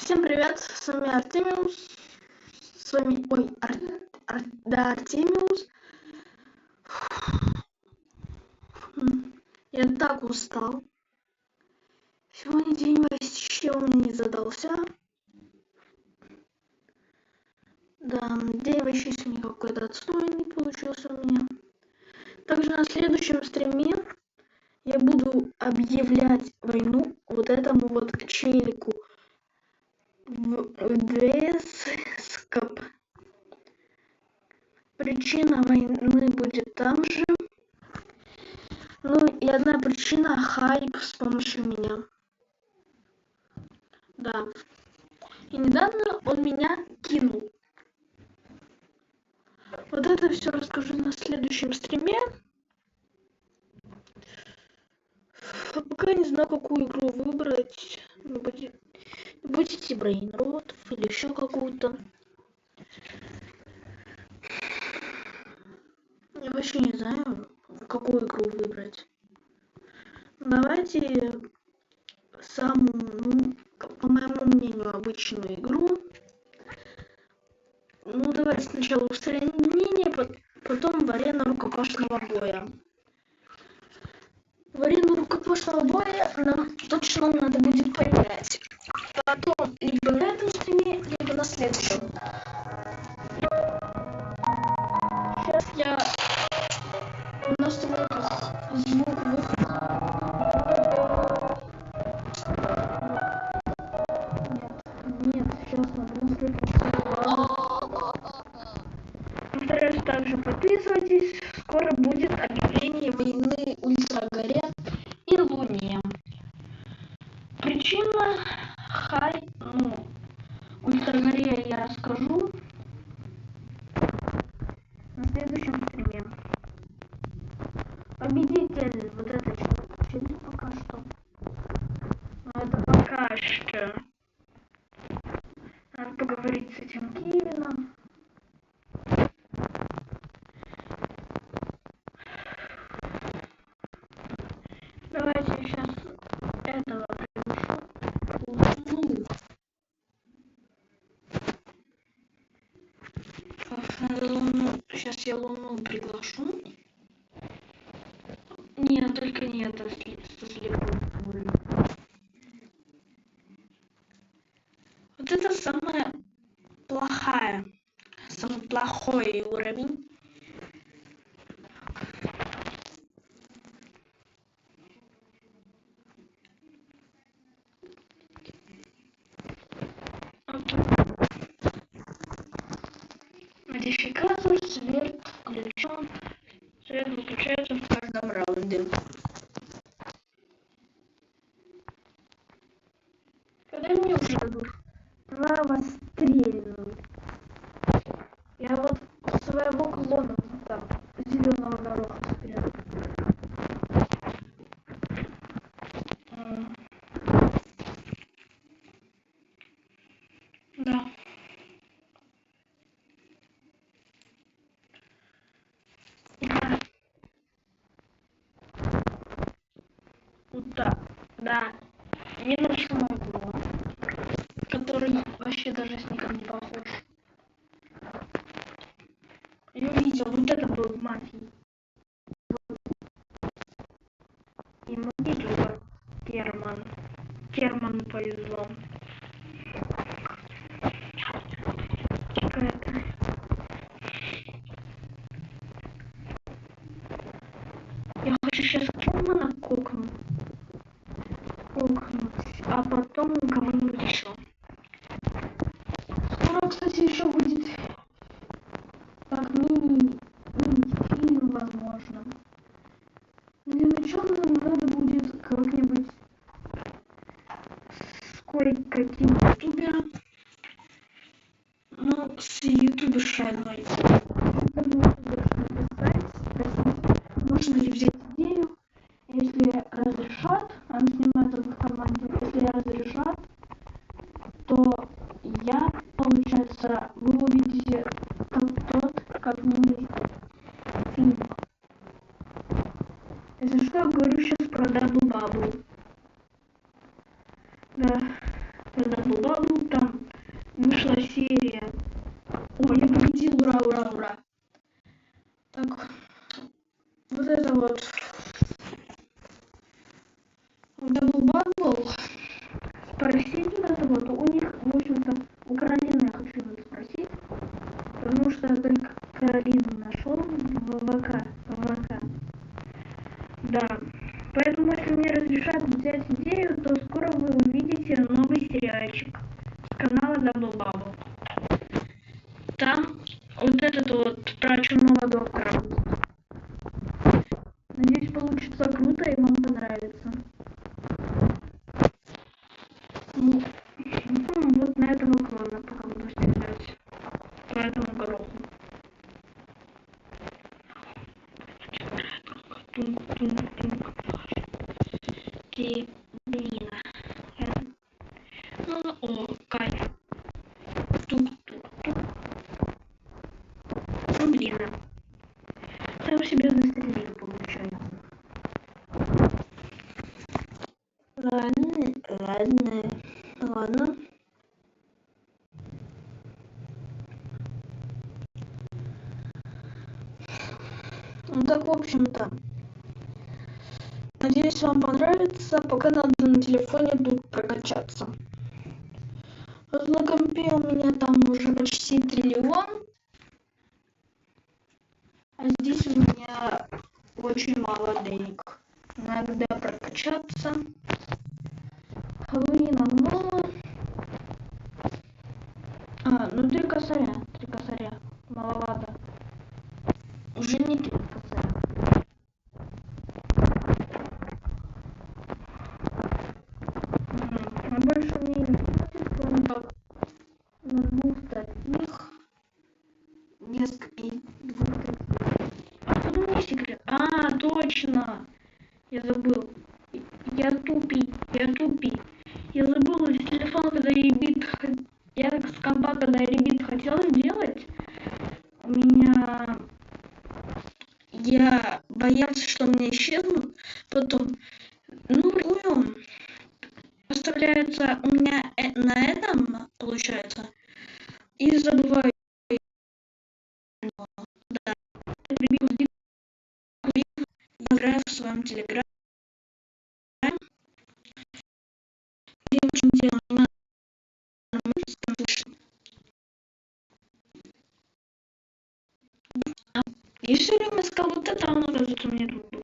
Всем привет, с вами Артемиус. С вами, Артемиус. Я так устал. Сегодня день вообще у меня не задался. Да, день вообще сегодня какой-то отстойный получился у меня. Также на следующем стриме я буду объявлять войну вот этому вот челику в ДСКП. Причина войны будет там же. Ну и одна причина — хайп с помощью меня. Да. И недавно он меня кинул. Вот это все расскажу на следующем стриме. А пока не знаю, какую игру выбрать. Будете Брейнрот или еще какую-то. Я вообще не знаю, какую игру выбрать. Давайте самую, по моему мнению, обычную игру. Ну, давайте сначала устранение, потом в арену рукопашного боя. В арену рукопашного боя нам точно надо будет поиграть. Потом либо на этом стриме, либо на следующем. Сейчас я в настройках звук выходит. Нет, сейчас надо настройках. Повторяюсь, также подписывайтесь. Скоро будет объявление войны Ультрагоре и Луне. Причина Ультрагоре я расскажу на следующем стриме. Победитель вот это челик пока что. Но это пока что. Надо поговорить с этим Кивином. Давайте сейчас этого приглашу. Луну. Сейчас я Луну приглашу. Нет, только не это со слепой. Вот это самый плохой уровень. Модификатор, свет включен. Свет выключается в каждом раунде. Когда мне уже дадут право стрельнуть? Я вот своего клона там зеленого гороха спрятал. Да. Да. Не нашел мой клон, который вообще даже с никем не похож. Я видел, вот это был в мафии. И мы видели, Керман повезло. Я хочу сейчас Кермана кокнуть, а потом кого-нибудь еще. Скоро, кстати, еще будет как мини-фильм, возможно. Для начала нам надо будет как-нибудь с кое-каким ютубером, ну, с ютубершей одной. Можно ли взять идею, если разрешат, она снимается в команде, если разрешат, то я, получается, вы увидите как мини-фильм. Если что, я говорю сейчас про Дабл Бабл. Да, про Дабл Бабл, там за серия? О, я победил, ура, ура, ура. Так, вот это вот. Double Bubble. Спросить вот это вот. У них, в общем-то, у Каролины я хочу спросить. Потому что я только Каролину нашел в ВК. Да. Поэтому, если мне разрешат взять идею, то скоро вы увидите новый сериальчик с канала Double Bubble. Там вот этот вот про чумного доктора. Надеюсь, получится круто и вам понравится. Вот на этого клона пока буду стрелять. По этому гороху. Блин. Ну, о, кайф. Тук-тук-тук. Ну, блин. Сам себя застрелил, получается. Ладно. Ну так, в общем-то. Надеюсь, вам понравится. Пока надо на телефоне тут прокачаться. Вот на компе у меня там уже почти 1 триллион. А здесь у меня очень мало денег. Надо прокачаться. Хэллоуина много. Ну 3 косаря. 3 косаря. Маловато. Уже не 3 косаря. А больше мне не хватит, кроме как на 2 таких. Несколько 2 таких. Откуда мне секрет? Точно! Я забыл. Я тупи. Я забыл из телефона, когда ребит. Я с компа, когда ребит хотела сделать, у меня... Я боялся, что у меня исчезнут. Потом, рекуем. Оставляется у меня на этом, получается. И забываю. Да. Я играю в своем телеграме. Я очень делаю. И все время сказал, вот это он, оказывается, мне тут был.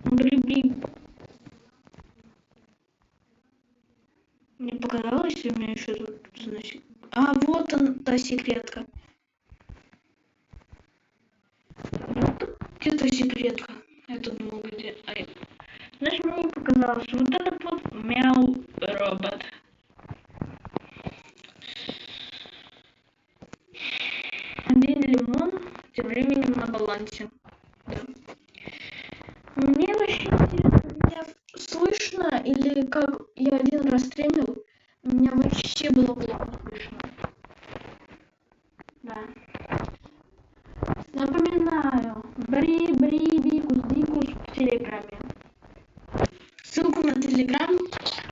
Блин. Мне показалось, и у меня еще тут, значит... вот он, та секретка. Где-то секретка. Я тут думал, где... Значит, мне не показалось, вот этот вот мяу робот. Один лимон тем временем на балансе. Да. Мне вообще интересно, меня слышно или как я один раз стримил, меня вообще было плохо слышно. Да. Напоминаю, бикус в телеграме. Ссылку на телеграм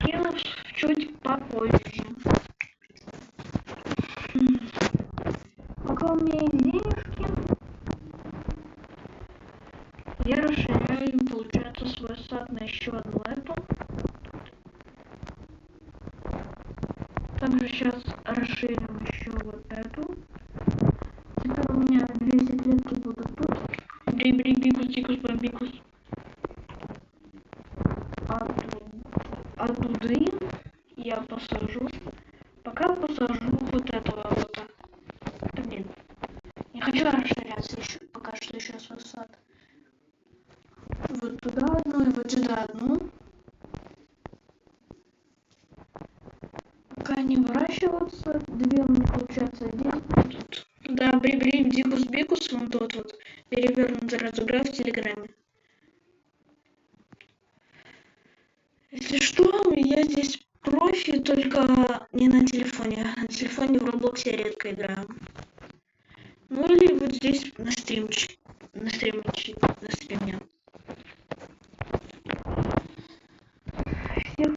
кину чуть попозже. Пока у меня есть денежки, я расширяю, получается, свой сад на еще одну эту. Также сейчас расширим еще вот эту. Теперь у меня 2 секретки будут тут. Бикус, бамбикус. Оттуда я посажу. Пока посажу вот этого вот. Блин. Не хочу расширяться еще, пока что еще свой сад. Вот туда одну и вот сюда одну. Пока не выращиваться, 2 у меня получается здесь будут. Да, бикус, вон тот вот. Перевернутый разыграв в телеграме. Если что, я здесь профи, только не на телефоне. На телефоне в Роблоксе я редко играю. Ну или вот здесь на стриме. Всех...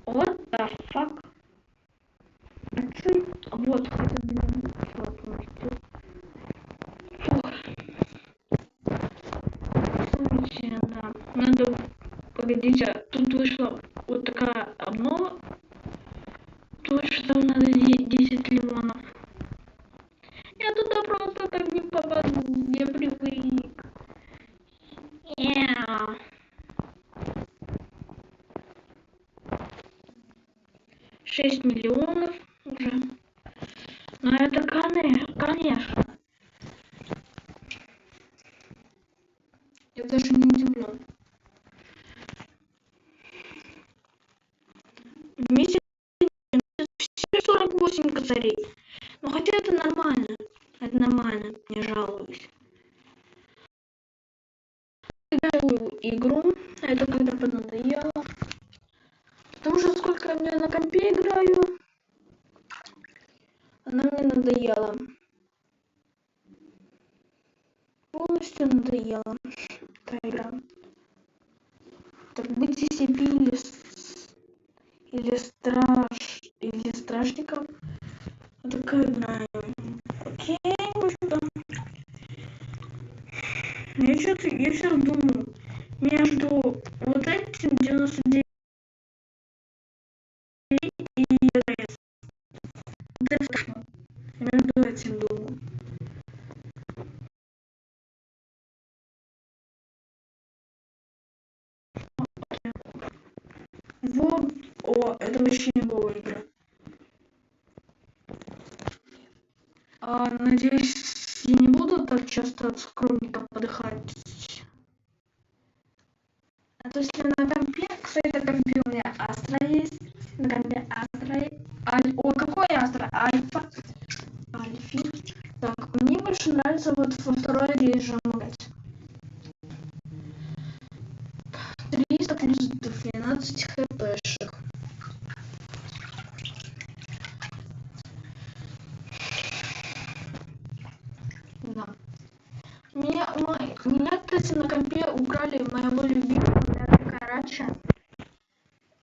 What the fuck? большой. Вот, это блин, пропустил. Слушайте, да. Надо. Погодите, тут вышла вот такая обнова. То, что там надо 10 лимонов. Я туда просто так не попаду, я привык. 6 миллионов уже. Но это конечно. Я даже не удивлен. В месяц все 48 косарей. Ну хотя это нормально. Это нормально, не жалуюсь. Играю игру, это когда поднадоело. Потому что сколько я на компе играю, она мне надоела. Полностью надоела эта игра. Так быть SCP или стражником. Такая игра. Окей, можно. Я сейчас думаю, между вот этим 99 и РС. Между этим думаю. Вот, это вообще новая игра. Надеюсь, я не буду так часто от скромника подыхать. А то если на компе, кстати, на компе у меня Астра есть. На компе Астра. Какой Астра? Альфи. Так, мне больше нравится вот во второй режим играть. 300 плюс 12 хпшек. Да. Меня, кстати, на компе украли моего любимого Мятка Карача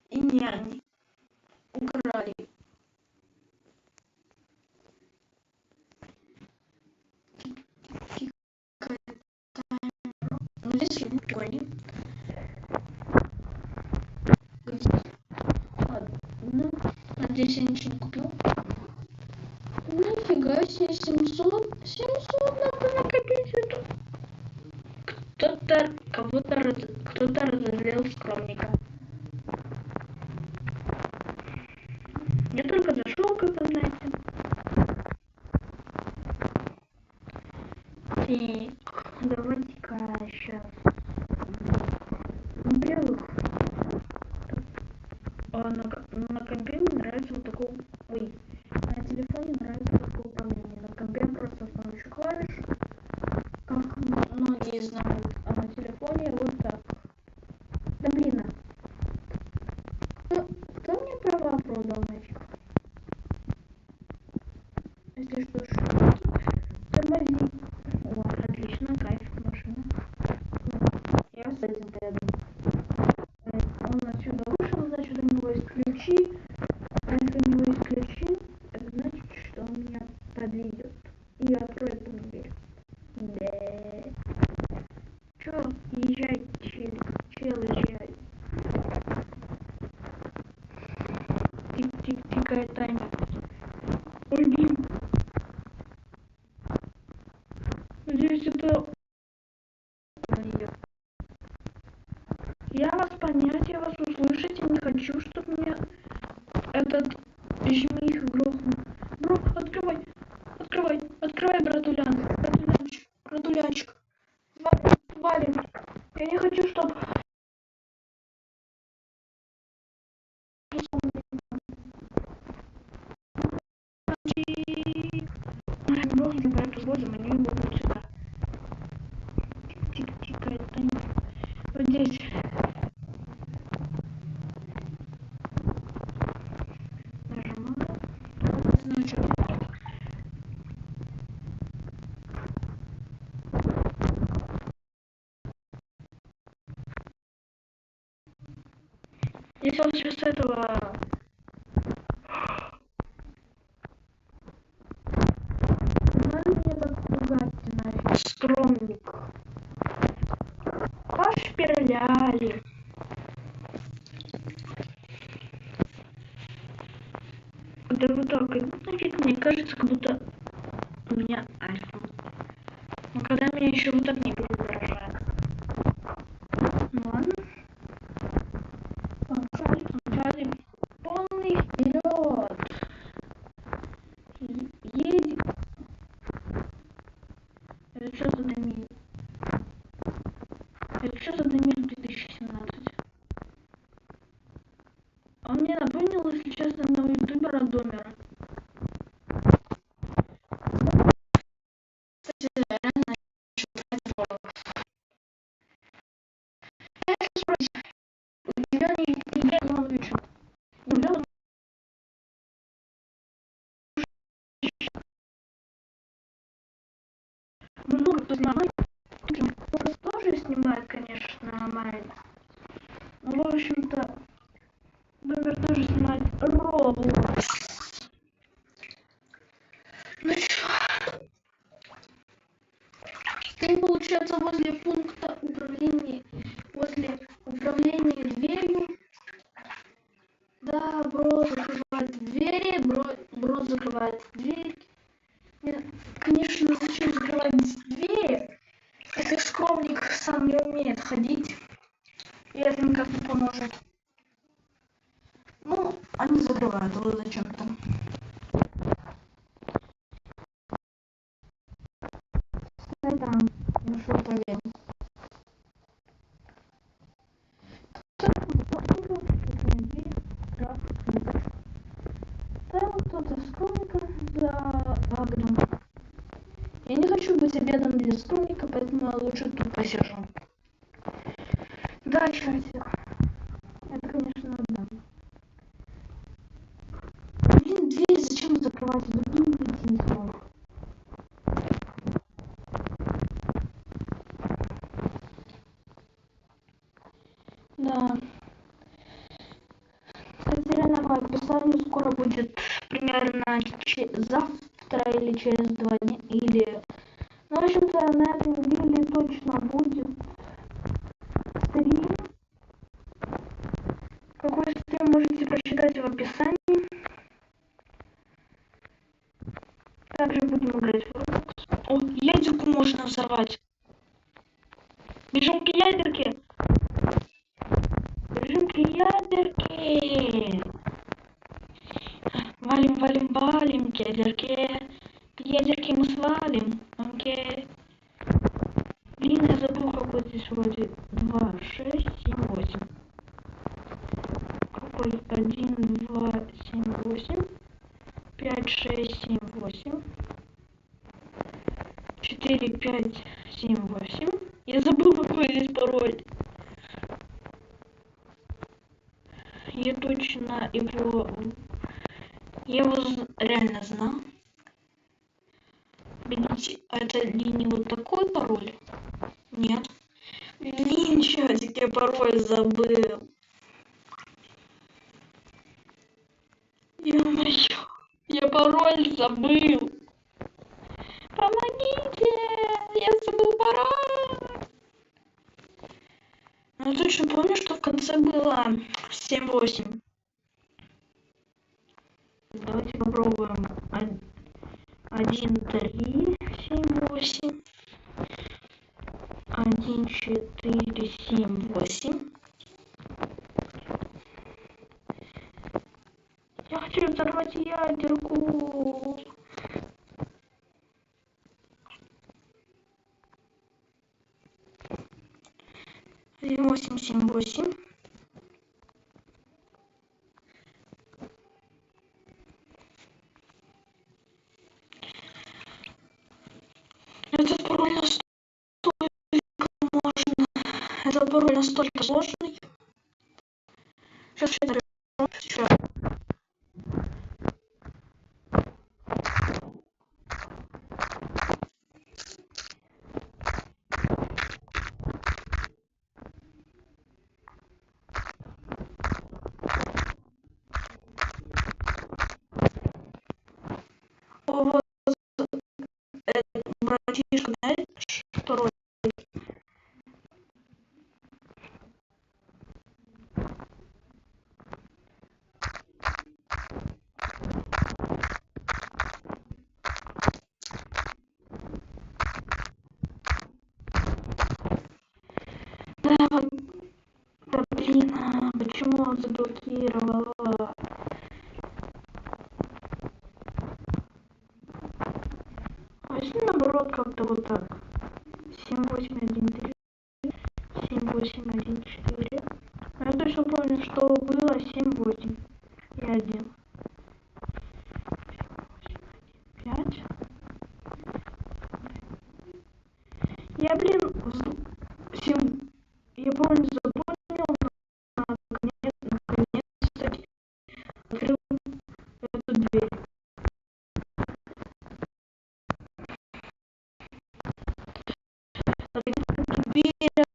и Няни. Украли. Ну, здесь фильм прикольный. Ладно. Надеюсь, я ничего не купил. Нифига себе, 700 надо накопить это. Кто-то разозлил скромника. Я только зашел, как вы знаете. Так, давайте-ка сейчас. Во-первых, на компе мне нравится вот такое. Ой, на телефоне нравится такое управление. На компе просто с помощью клавиш, как многие знают, а на телефоне вот так. Да блин, кто мне права продал нафиг? Если что, тормози. О, отлично, кайф, машина. Я с этим поеду. Он отсюда вышел, значит, у него есть ключи. А если у него есть ключи, это значит, что он меня подведет и откроет мне дверь. Да. Чё, езжай, чел, езжай. Тик-тик-тикает таймер. Ой, блин. Надеюсь, это... Я вас понять, я вас услышать, я не хочу, чтобы мне этот жмих грохнул. Бро, открывай, братулянчик. Валим. Я не хочу, чтобы... Бро, не брат, боже, мне его вот сюда. Тик-тикает таймер. Вот здесь. Нажимаю. Значит, если он сейчас этого когда вот так идут на вид, мне кажется, как будто у меня iPhone. Но когда меня еще вот так не переизображает. Ну ладно. Погнали. Полный вперед. Едем. Это что за Демир? Это что за Демир 2017? Он мне напомнил, если честно, одного ютубера Домера. Кстати, реально у тебя не Ивановича. Много кто снимает. Он тоже снимает, конечно, нормально. Ну, в общем-то, Домер тоже снимает Роблокс. Ну что? Ты, получается, возле пункта управления, возле управления дверью. Да, бро закрывает двери, бро закрывает дверь. Нет, конечно, зачем закрывать двери, если скромник сам не умеет ходить, и это никак не поможет. Ну, они закрывают его зачем-то. Там, ну что проверим. Там кто-то скромника за огнем. Я не хочу быть обедом для скромника, поэтому я лучше тут посижу. Да, чертик. Это, конечно, одна. Блин, дверь зачем закрывать? Другим выйти не смог. Да. Кстати, реально по описанию скоро будет примерно завтра или через 2 дня. Или... Ну, в общем-то, на этой неделе точно будет стрим. Какой стрим можете прочитать в описании. Также будем играть в Roblox. О, ядерку можно взорвать. Бежим к ядерке. Бежим к ядерке. Валим, валим, валим к ядерке. К ядерке мы свалим. Окей. Блин, я забыл, какой здесь вроде 2, 6, 7, 8. Какой? 1, 2, 7, 8. 5, 6, 7, 8. 4, 5, 7, 8. Я забыл, какой здесь пароль. Я точно его... Я его реально знал. Видите, а это ли не вот такой пароль? Нет. Блин, чатик, я пароль забыл. Ё-моё, я пароль забыл. Помогите, я забыл пароль. Ну, точно помню, что в конце было 7-8. Давайте попробуем 1, 3, 7, 8. 1, 4, 7, 8. Я хочу взорвать ядерку. 8, 7, 8. Этот пароль настолько можно. Этот пароль настолько сложный. Сейчас это еще. Вот братишка, знаешь, пароль. вот как-то вот так. 7813, 7814. Я точно помню, что было 78 и 1. 5. Я, блин, 7. Я помню, запомнил, наконец-то открыл эту дверь. Дверь открыл.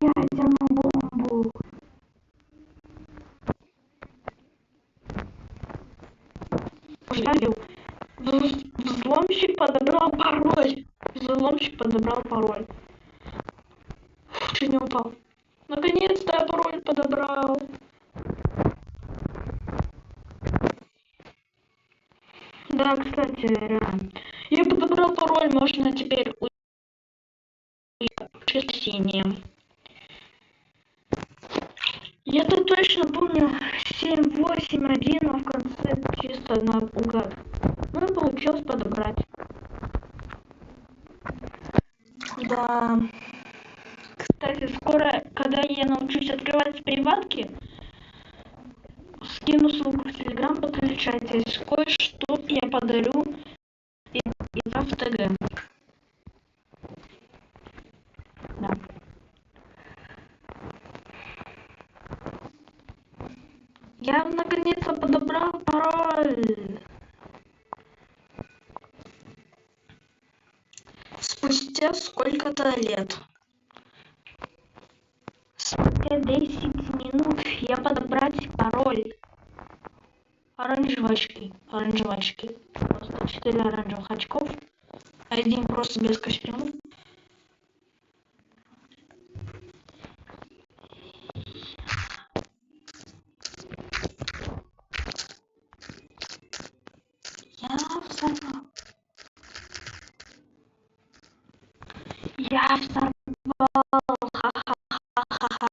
Ядерную бомбу. Взломщик подобрал пароль. Взломщик подобрал пароль. Чуть не упал. Наконец-то я пароль подобрал. Да, кстати, реально. Я подобрал пароль, можно теперь спасением. Я-то точно помню 781, а в конце чисто наугад. Ну и получилось подобрать. Да. Кстати, скоро, когда я научусь открывать приватки, скину ссылку в Телеграм, подключайтесь. Кое-что я подарю игра в ТГ. Да. Я наконец-то подобрал пароль. Спустя сколько-то лет. Спустя 10 минут я подобрать пароль. Оранжевочки. Просто 4 оранжевых очков. Один просто без костюма. Я взорвал. Ха-ха-ха-ха-ха.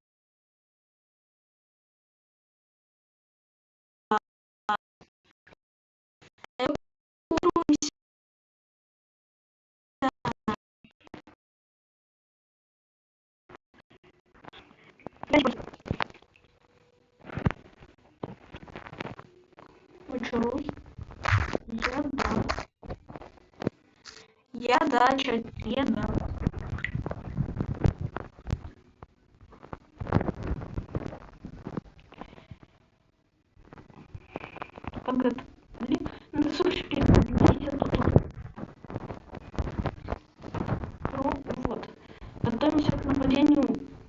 Почему? Я да, Как это? Блин, ну слушайте, вот. Готовимся к нападению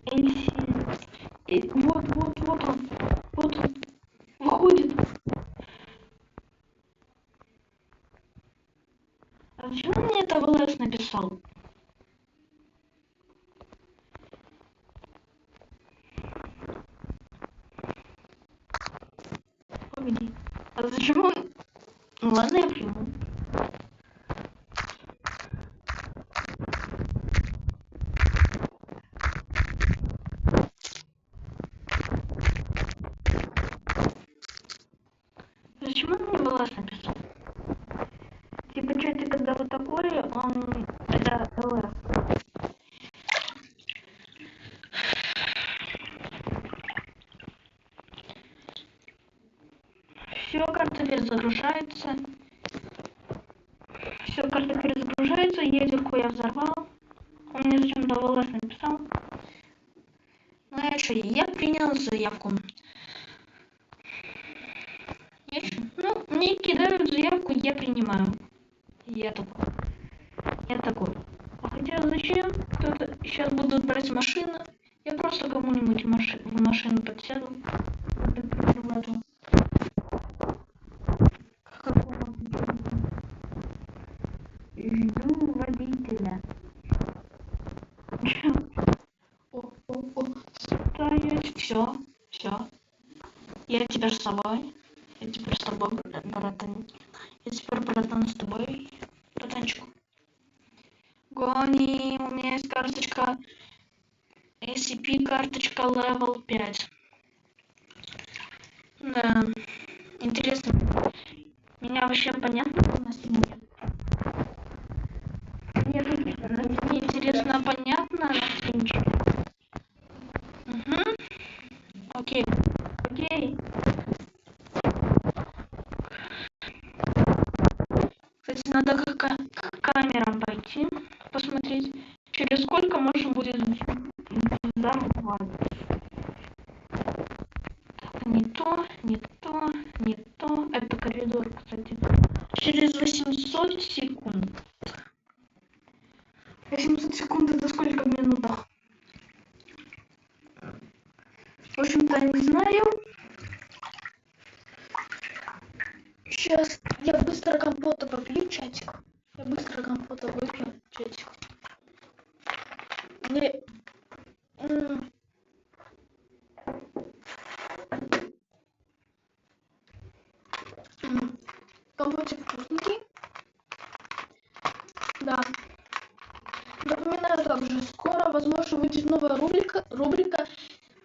Эльси. Вот он. Выходит. А зачем он мне это в ЛС написал? Погоди. А зачем он... Ну ладно, я приму. Зачем он мне в ЛС написал? Типа, что-то когда вот такое, он... Это ЛС. Все, карта перезагружается. Все, карта перезагружается. Ядерку я взорвал. Он мне зачем-то в ЛС написал. Ну я что, я принял заявку. Ну, мне кидают заявку, я принимаю. Я такой. А хотя зачем? Кто-то сейчас будут брать машину. Я просто кому-нибудь в машину подсяду. Жду водителя. Стоять. Все. Я теперь с собой. Братан. Я теперь, братан, с тобой. Братанчик. Гони, у меня есть карточка. SCP карточка level 5. Да, интересно. Меня вообще понятно на стриме? Мне интересно, понятно на стримчике? Угу. Окей. Окей. Кстати, надо к камерам пойти, посмотреть, через сколько можно будет взорвать. Не то, не то, не то. Это коридор, кстати. Через 800 секунд. 800 секунд это сколько в минутах? В общем-то, не знаю. Сейчас я быстро компота попью, чатик. Я быстро компота выпью, чатик. Мне... Компотик вкусненький. Да. Напоминаю также, скоро, возможно, выйдет новая рубрика,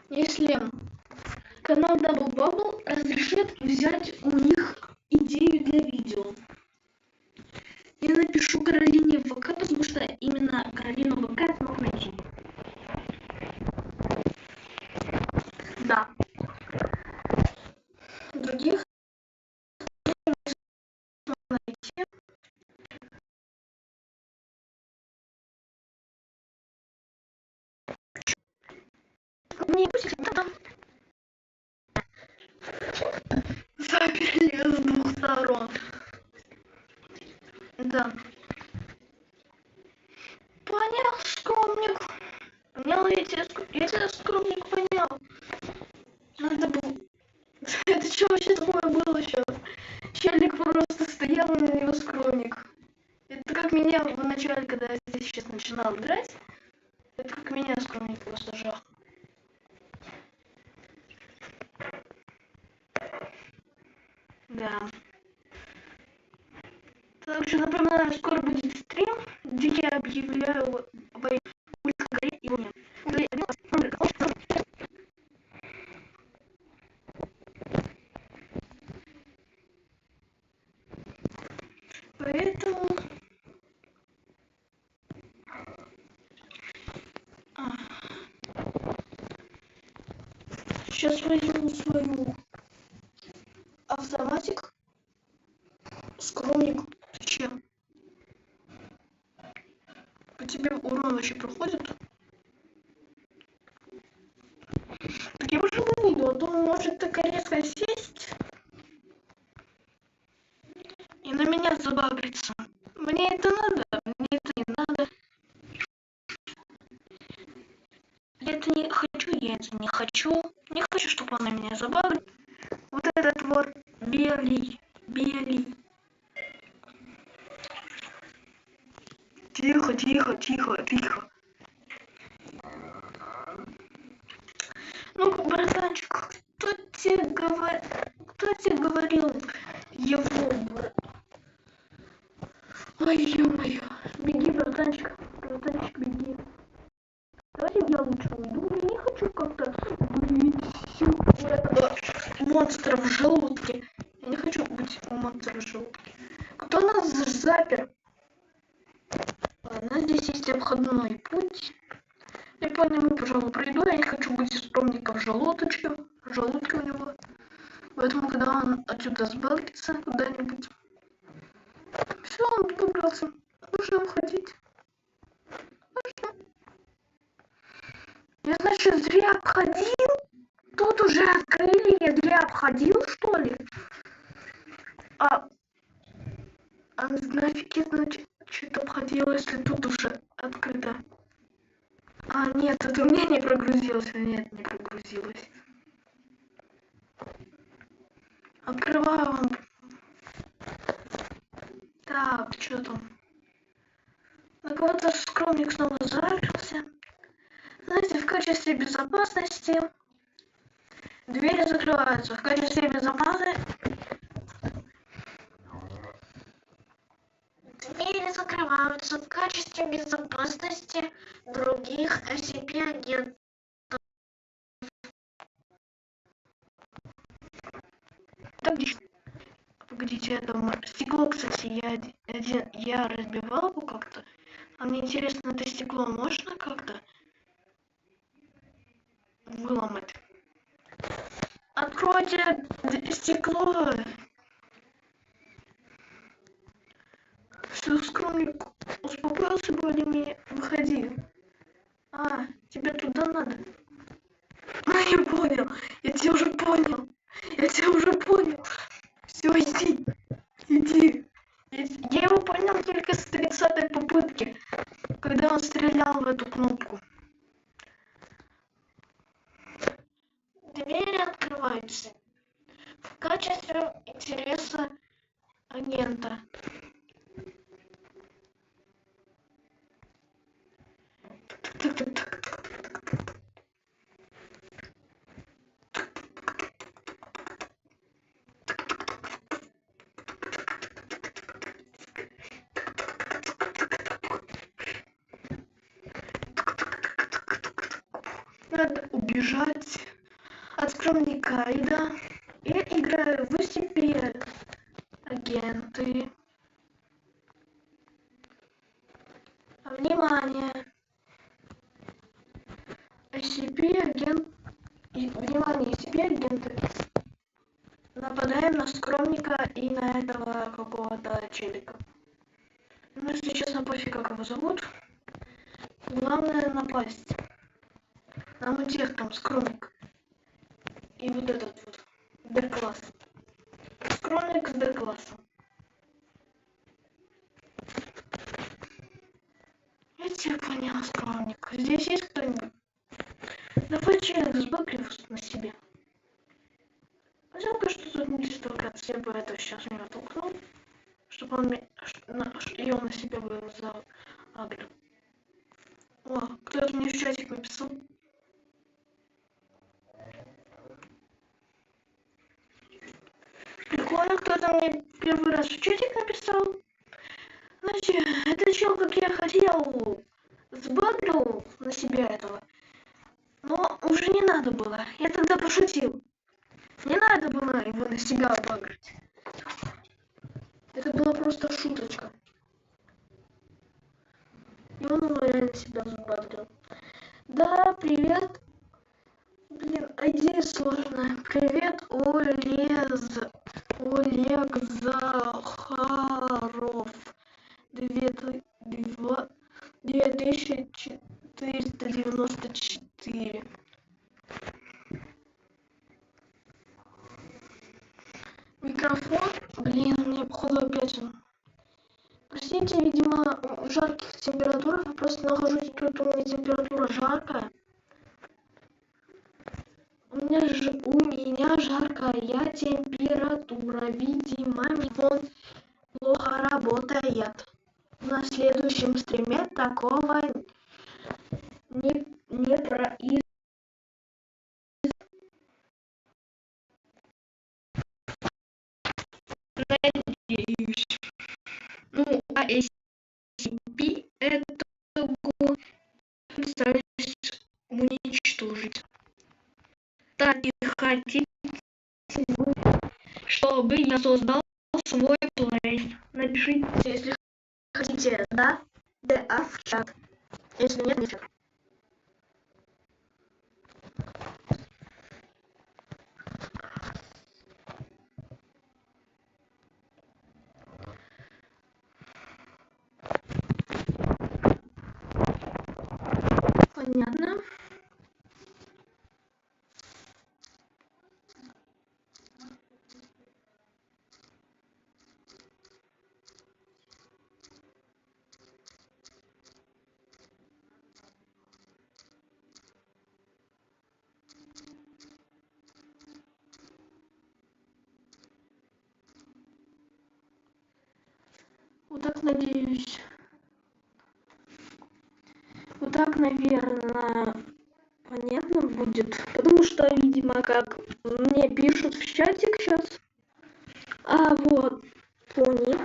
если канал Double Bubble разрешит взять у них идею для видео. Я напишу Каролине в ВК, потому что именно Каролину в ВК смог найти. Да. Других найти. Не пусть там. Заперли с двух сторон. Да. Понял, скромник. Понял, я тебя скромник понял. Надо было... Это что вообще такое было сейчас? Челик просто стоял, и на него скромник. Это как меня в начале, когда я здесь сейчас начинал играть. Это как меня скромник просто жах. Да. Также напоминаю, скоро будет стрим, где я объявляю войну горе и луне. Поэтому... Сейчас возьму свою автоматик. Скромник. Зачем? По тебе урон вообще проходит? Так я уже выйду, а то может так резко сесть и на меня забагрится. Мне это надо, мне это не надо. Я это не хочу, я это не хочу. Не хочу, чтобы он на меня забагрил. Вот этот вот белый. Тихо, тихо, тихо, тихо. Ну, братанчик, кто тебе говорил его? Ой, ё-моё. Беги, братанчик, беги. Давайте я лучше уйду. Я не хочу как-то быть у этого монстра в желудке. Я не хочу быть у монстра в желудке. Кто нас запер? Ладно, здесь есть обходной путь. Я по нему, пожалуй, пройду. Я не хочу быть скромником в желудке у него. Поэтому, когда он отсюда сбагрится куда-нибудь, все, он выбрался. Нужно уходить. Я, значит, зря обходил? Тут уже открыли, я зря обходил, что ли? А нафиг я, значит, что-то обходил, если тут уже открыто? А, нет, это у меня не прогрузилось. Нет, не прогрузилось. Открываю вам. Так, что там? На кого-то скромник снова заперся. Знаете, в качестве безопасности двери закрываются. В качестве безопасности двери закрываются в качестве безопасности других SCP-агентов. Так, погодите, это стекло, кстати, я разбивал его как-то. А мне интересно, это стекло можно как-то выломать? Откройте стекло. Все, скромник, успокоился более-менее. Выходи. А, тебе туда надо? А, я понял. Я тебя уже понял. Все, иди. Иди. Я его понял только с 30-й попытки, когда он стрелял в эту кнопку. Двери открываются в качестве интереса агента. Надо убежать от скромника, и да. Я играю в SCP агенты. Внимание! SCP агент... Внимание, SCP агенты. Нападаем на скромника и на этого какого-то челика. Ну, если честно, пофиг, как его зовут. Главное напасть. Нам у тех там скромник. И вот этот вот. Д-класс. Скромник с Д-классом. Я тебя понял, скромник. Здесь есть кто-нибудь? Давай челик сбагрив на себе. Жалко, что тут не 100 градусов. Я бы это сейчас не толкнул. Чтобы он ее на себя бы загрел. О, кто-то мне в чатик написал. Прикольно, кто-то мне первый раз в чатик написал. Знаете, это чел, как я хотел, сбагрил на себя этого. Но уже не надо было. Я тогда пошутил. Не надо было его на себя обыграть. Это была просто шуточка. И он его реально себя забагрил. Да, привет. Блин, идея сложная. Привет, Олег Захаров. 2494. Микрофон? Блин, мне походу опять он. Простите, видимо, в жарких температурах я просто нахожусь тут, у меня температура жаркая. У меня жаркая температура, видимо, микрофон плохо работает. На следующем стриме такого не произойдет. Надеюсь. Ну, а SCP эту стараюсь уничтожить. Так и хотите, чтобы я создал свой плей. Напишите, если хотите, да? Да, в чат. Если нет, не в чат. Понятно. Вот так, надеюсь. Вот так, наверное, понятно будет. Потому что, видимо, как мне пишут в чатик сейчас. А вот, пони.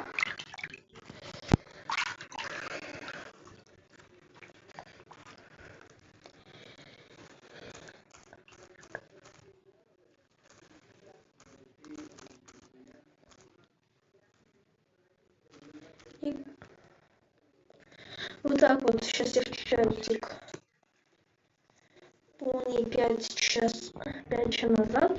Вот так вот. Сейчас я включаю тик. Полный 5 часов назад.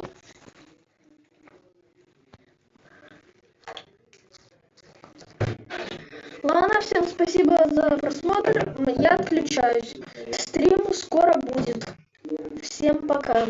Ладно, всем спасибо за просмотр. Я отключаюсь. Стрим скоро будет. Всем пока.